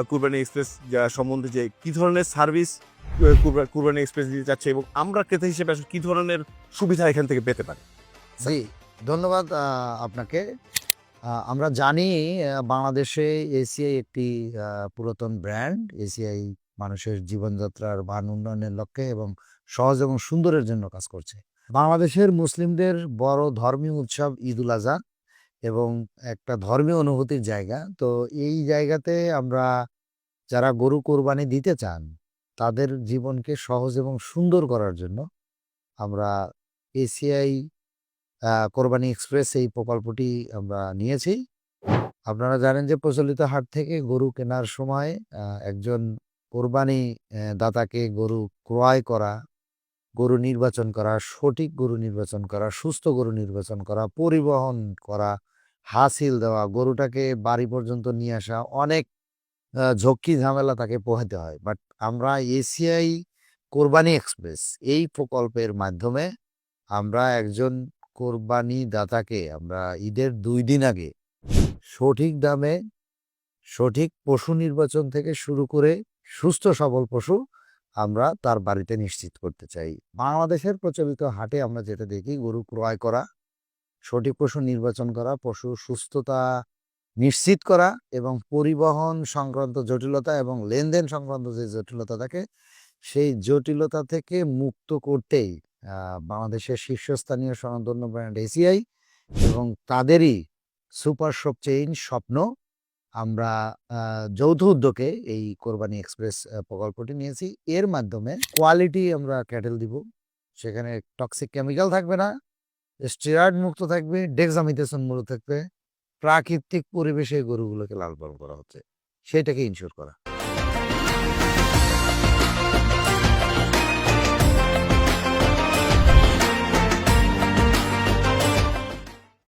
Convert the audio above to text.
কুরবানি এক্সপ্রেস সম্বন্ধে যে কি ধরনের সার্ভিস কুরবানি এক্সপ্রেস দিতে চাচ্ছে এবং আমরা ক্রেতা হিসেবে আসলে কি ধরনের সুবিধা এখান থেকে পেতে পারি? জি, ধন্যবাদ আপনাকে। আমরা জানি বাংলাদেশে এসিআই একটি পুরাতন ব্র্যান্ড। এসিআই মানুষের জীবনযাত্রার মান উন্নয়নের লক্ষ্যে এবং সহজ এবং সুন্দরের জন্য কাজ করছে। বাংলাদেশের মুসলিমদের বড় ধর্মীয় উৎসব ঈদুল আজহা এবং একটা ধর্মীয় অনুভূতির জায়গা। তো এই জায়গাতে আমরা যারা গরু কোরবানি দিতে চান, তাদের জীবনকে সহজ এবং সুন্দর করার জন্য আমরা এসিআই কোরবানি এক্সপ্রেস এই প্রকল্পটি আমরা নিয়েছি। আপনারা জানেন যে প্রচলিত হাট থেকে গরু কেনার সময় একজন কোরবানি দাতাকে গরু ক্রয় করা, গরু নির্বাচন করা, সঠিক গরু নির্বাচন করা, সুস্থ গরু নির্বাচন করা, পরিবহন করা, হাসিল দেওয়া, গরুটাকে বাড়ি পর্যন্ত নিয়ে আসা, অনেক ঝক্কি ঝামেলা তাকে পোহাতে হয়। বাট আমরা এসিআই কোরবানি এক্সপ্রেস এই প্রকল্পের মাধ্যমে আমরা একজন কোরবানি দাতাকে আমরা ঈদের ২ দিন আগে সঠিক দামে সঠিক পশু নির্বাচন থেকে শুরু করে সুস্থ সবল পশু আমরা তার বাড়িতে নিশ্চিত করতে চাই। বাংলাদেশের প্রচলিত হাটে আমরা যেটা দেখি, গরু ক্রয় করা, সঠিক পশু নির্বাচন করা, পশু সুস্থতা নিশ্চিত করা এবং পরিবহন সংক্রান্ত জটিলতা এবং লেনদেন সংক্রান্ত যে জটিলতা থাকে, সেই জটিলতা থেকে মুক্ত করতেই বাংলাদেশের শীর্ষস্থানীয় স্বনামধন্য ব্র্যান্ড এসিআই এবং তাদেরই সুপার শপ চেইন স্বপ্ন, আমরা যৌথ উদ্যোগে এই কোরবানি এক্সপ্রেস প্রকল্পটি নিয়েছি। এর মাধ্যমে কোয়ালিটি আমরা ক্যাটেল দিব, সেখানে টক্সিক কেমিক্যাল থাকবে না, স্টেরয়েড মুক্ত থাকবে, ডেক্সামিথেসন মুক্ত থাকবে, প্রাকৃতিক পরিবেশে গরুগুলোকে লালন পালন করা হচ্ছে, সেটাকে ইনশিওর করা।